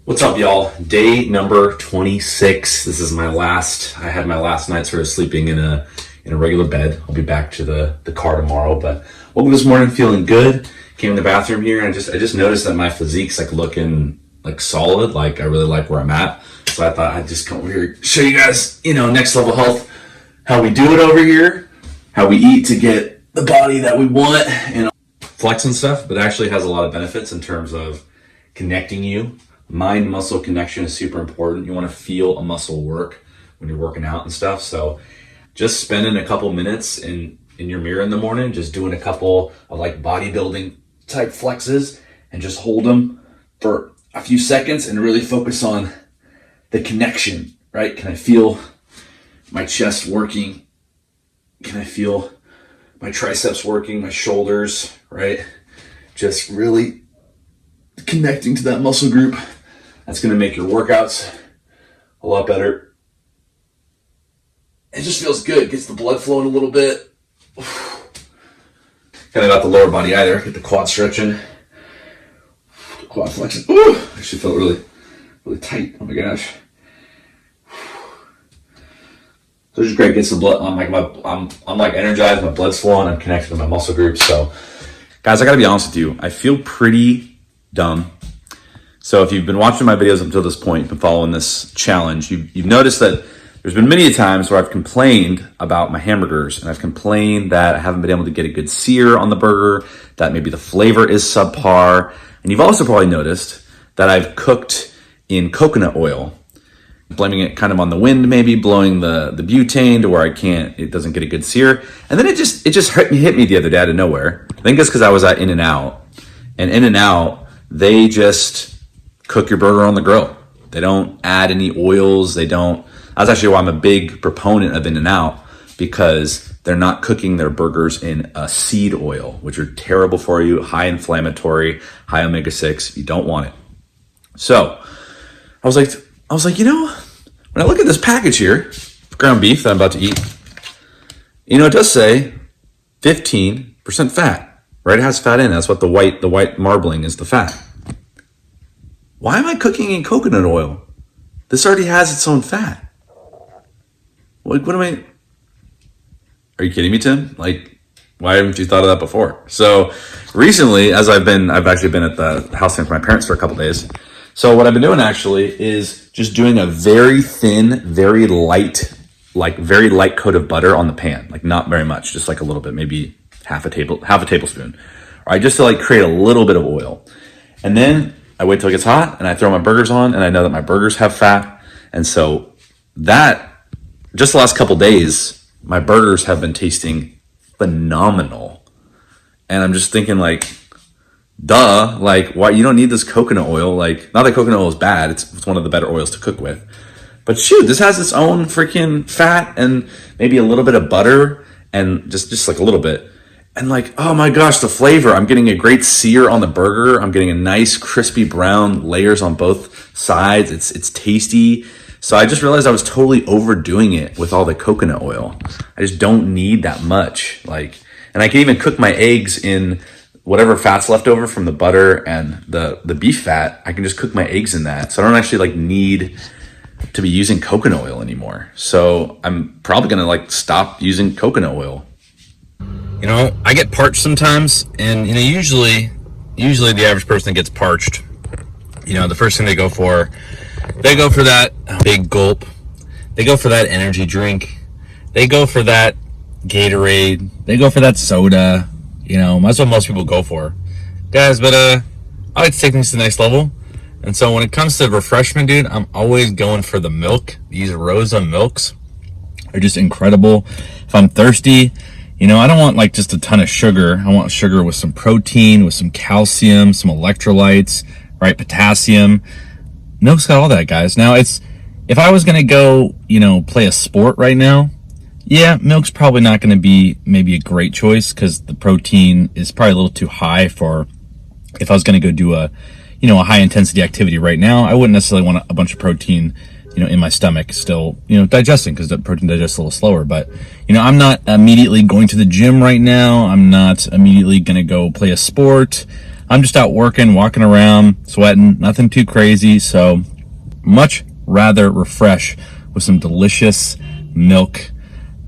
What's up, y'all? Day number 26. This is I had my last night sort of sleeping in a regular bed. I'll be back to the car tomorrow, but woke up this morning feeling good. Came in the bathroom here and I just noticed that my physique's like looking like solid. Like I really like where I'm at. So I thought I'd just come over here, show you guys, next level health, how we do it over here, how we eat to get the body that we want and flex and stuff, but actually has a lot of benefits in terms of connecting you. Mind-muscle connection is super important. You want to feel a muscle work when you're working out and stuff. So just spending a couple minutes in your mirror in the morning, just doing a couple of like bodybuilding type flexes and just hold them for a few seconds and really focus on the connection, right? Can I feel my chest working? Can I feel my triceps working, my shoulders, right? Just really connecting to that muscle group. That's going to make your workouts a lot better. It just feels good. Gets the blood flowing a little bit. Kind of got the lower body either. Get the quad stretching. Quad flexing. Ooh, actually felt really, really tight. Oh my gosh. So it's just great. Gets the blood. I'm like energized. My blood's flowing. I'm connected to my muscle groups. So, guys, I got to be honest with you. I feel pretty dumb. So if you've been watching my videos up until this point, you've been following this challenge, you've noticed that there's been many times where I've complained about my hamburgers, and I've complained that I haven't been able to get a good sear on the burger, that maybe the flavor is subpar. And you've also probably noticed that I've cooked in coconut oil, blaming it kind of on the wind, maybe blowing the butane to where it doesn't get a good sear. And then it just hit me the other day out of nowhere. I think it's because I was at In-N-Out, and In-N-Out, they just cook your burger on the grill. They don't add any oils. That's actually why I'm a big proponent of In-N-Out, because they're not cooking their burgers in a seed oil, which are terrible for you, high inflammatory, high omega-6. You don't want it. So I was like, when I look at this package here, ground beef that I'm about to eat, it does say 15% fat, right? It has fat in it. That's what the white marbling is, the fat. Why am I cooking in coconut oil? This already has its own fat. What am I? Are you kidding me, Tim? Like, why haven't you thought of that before? So recently, as I've actually been at the house with my parents for a couple days. So what I've been doing actually is just doing a very thin, very light coat of butter on the pan. Like not very much, just like a little bit, maybe half a tablespoon. All right, just to like create a little bit of oil. And then I wait till it gets hot and I throw my burgers on, and I know that my burgers have fat. And so that, just the last couple days, my burgers have been tasting phenomenal. And I'm just thinking like, duh, like why you don't need this coconut oil? Like, not that coconut oil is bad, it's one of the better oils to cook with. But shoot, this has its own freaking fat and maybe a little bit of butter and just like a little bit. And like, oh my gosh, the flavor. I'm getting a great sear on the burger. I'm getting a nice crispy brown layers on both sides. It's tasty. So I just realized I was totally overdoing it with all the coconut oil. I just don't need that much. And I can even cook my eggs in whatever fat's left over from the butter and the beef fat. I can just cook my eggs in that. So I don't actually need to be using coconut oil anymore. So I'm probably gonna stop using coconut oil. I get parched sometimes, and usually the average person that gets parched, the first thing they go for that big gulp. They go for that energy drink. They go for that Gatorade. They go for that soda. That's what most people go for, guys. But I like to take things to the next level. And so when it comes to refreshment, dude, I'm always going for the milk. These Rosa milks are just incredible. If I'm thirsty, I don't want just a ton of sugar. I want sugar with some protein, with some calcium, some electrolytes, right? Potassium. Milk's got all that, guys. Now if I was going to go, play a sport right now, yeah, milk's probably not going to be maybe a great choice because the protein is probably a little too high for if I was going to go do a high intensity activity right now. I wouldn't necessarily want a bunch of protein in my stomach still, digesting, because the protein digests a little slower. But, I'm not immediately going to the gym right now. I'm not immediately going to go play a sport. I'm just out working, walking around, sweating, nothing too crazy. So much rather refresh with some delicious milk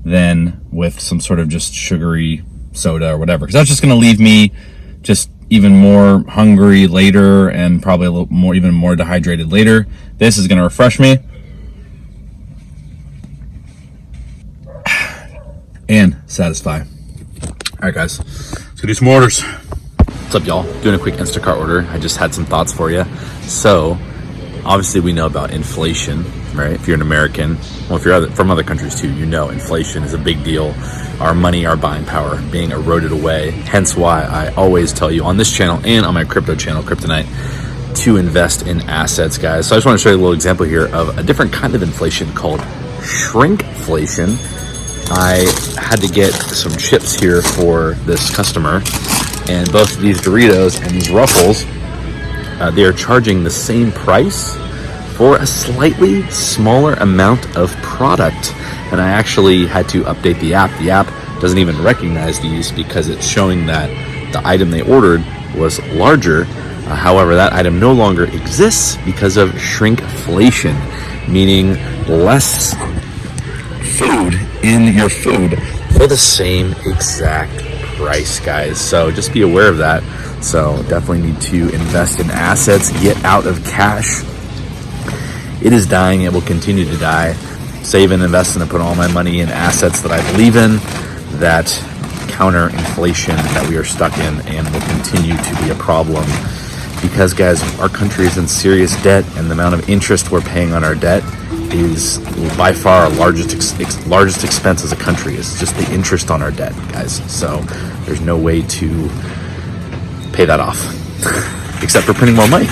than with some sort of just sugary soda or whatever, because that's just going to leave me just even more hungry later and probably a little more, even more dehydrated later. This is going to refresh me and satisfy. All right, guys, let's go do some orders. What's up, y'all? Doing a quick Instacart order. I just had some thoughts for you. So obviously we know about inflation, right? If you're an American, well, if you're from other countries too, you know inflation is a big deal. Our money, our buying power being eroded away. Hence why I always tell you on this channel and on my crypto channel, Kryptonite, to invest in assets, guys. So I just want to show you a little example here of a different kind of inflation called shrinkflation. I had to get some chips here for this customer, and both these Doritos and these Ruffles, they are charging the same price for a slightly smaller amount of product. And I actually had to update the app. The app doesn't even recognize these because it's showing that the item they ordered was larger. However, that item no longer exists because of shrinkflation, meaning less food in your food for the same exact price, guys. So just be aware of that. So definitely need to invest in assets, get out of cash. It is dying. It will continue to die. Save and invest and put all my money in assets that I believe in, that counter inflation that we are stuck in and will continue to be a problem. Because, guys, our country is in serious debt, and the amount of interest we're paying on our debt is by far our largest expense as a country. Is just the interest on our debt, guys. So there's no way to pay that off except for printing more money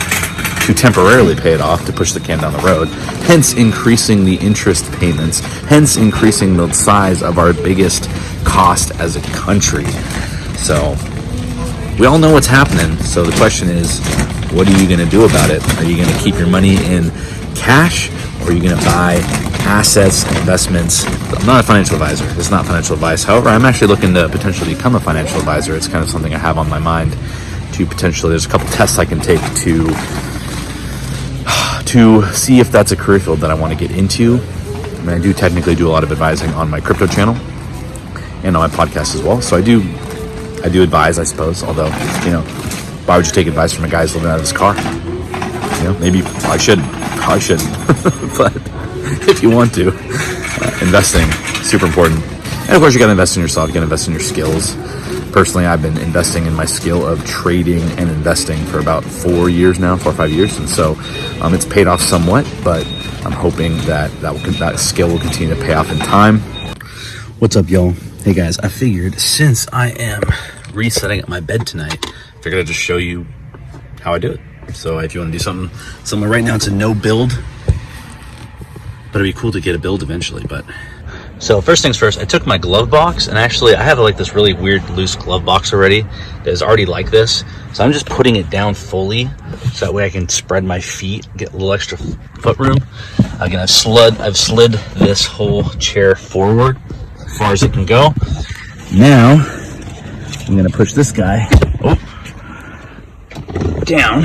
to temporarily pay it off, to push the can down the road, hence increasing the interest payments, hence increasing the size of our biggest cost as a country. So we all know what's happening. So the question is, what are you going to do about it? Are you going to keep your money in cash, or are you going to buy assets and investments? I'm not a financial advisor. This is not financial advice. However, I'm actually looking to potentially become a financial advisor. It's kind of something I have on my mind to potentially, there's a couple tests I can take to see if that's a career field that I want to get into. I mean, I do technically do a lot of advising on my crypto channel and on my podcast as well. So I do advise, I suppose, although, why would you take advice from a guy who's living out of his car? Maybe I shouldn't, probably shouldn't, but if you want to, investing, super important. And of course, you got to invest in yourself, you got to invest in your skills. Personally, I've been investing in my skill of trading and investing for about 4 or 5 years. And so it's paid off somewhat, but I'm hoping that skill will continue to pay off in time. What's up, y'all? Hey guys, I figured since I am resetting up my bed tonight, I figured I'd just show you how I do it. So if you want to do something right now, it's a no build, but it'd be cool to get a build eventually. But so first things first, I took my glove box, and actually I have like this really weird loose glove box already that is already like this. So I'm just putting it down fully so that way I can spread my feet, get a little extra foot room. Again, I've slid this whole chair forward as far as it can go. Now I'm gonna push this guy down,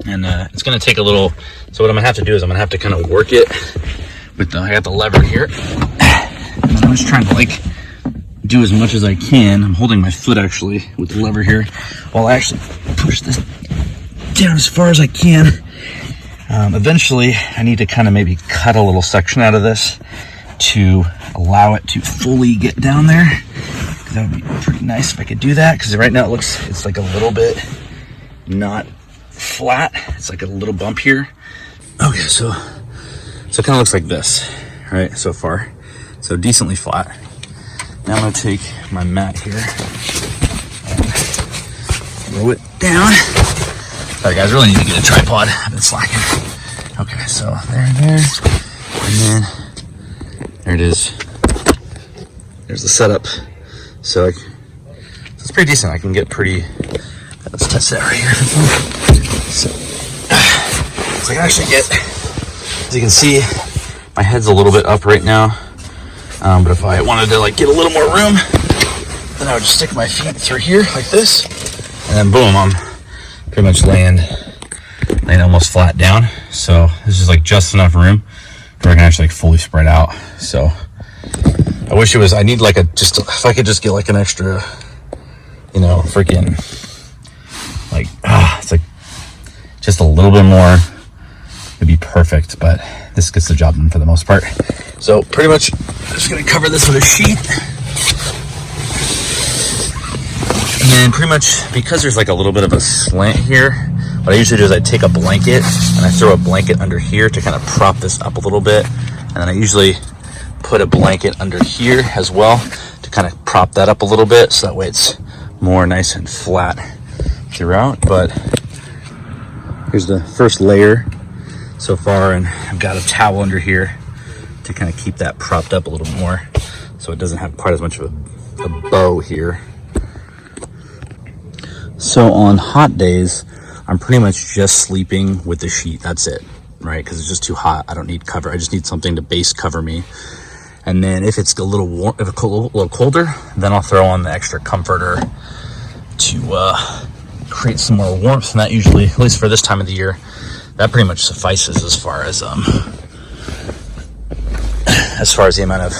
and it's gonna take a little. So what I'm gonna have to do is I'm gonna have to kind of work it with I got the lever here, and I'm just trying to do as much as I can. I'm holding my foot actually with the lever here while I actually push this down as far as I can. Eventually I need to kind of maybe cut a little section out of this to allow it to fully get down there. That would be pretty nice if I could do that, because right now it's like a little bit not flat. It's like a little bump here. Okay, so it kind of looks like this, right, so far. So decently flat. Now I'm gonna take my mat here and throw it down. Sorry guys, I really need to get a tripod. I've been slacking. Okay, so there, and then there it is. There's the setup. So it's pretty decent. I can get pretty, let's test that right here. So I can actually get, as you can see, my head's a little bit up right now. But if I wanted to get a little more room, then I would just stick my feet through here like this, And then boom, I'm pretty much laying almost flat down. So this is like just enough room where I can actually like fully spread out. So I wish it was, I need like if I could just get like an extra, you know, freaking like, it's like just a little bit more would be perfect, but this gets the job done for the most part. So pretty much I'm just gonna cover this with a sheet. And then pretty much, because there's like a little bit of a slant here, what I usually do is I take a blanket and I throw a blanket under here to kind of prop this up a little bit. And then I usually put a blanket under here as well to kind of prop that up a little bit, so that way it's more nice and flat throughout. But here's the first layer so far, and I've got a towel under here to kind of keep that propped up a little bit more so it doesn't have quite as much of a bow here. So on hot days, I'm pretty much just sleeping with the sheet. That's it, right? Because it's just too hot. I don't need cover. I just need something to base cover me. And then if it's a little warm, if it's a little colder, then I'll throw on the extra comforter to create some more warmth. And that usually, at least for this time of the year, that pretty much suffices as far as the amount of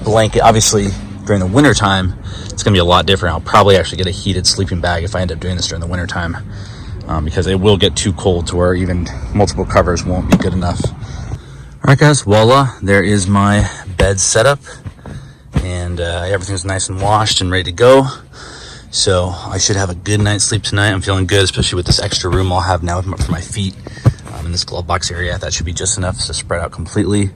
blanket. Obviously, during the winter time, it's gonna be a lot different. I'll probably actually get a heated sleeping bag if I end up doing this during the winter time, because it will get too cold to where even multiple covers won't be good enough. All right, guys, voila, there is my bed setup, and everything's nice and washed and ready to go. So I should have a good night's sleep tonight. I'm feeling good, especially with this extra room I'll have now for my feet in this glove box area. That should be just enough to spread out completely.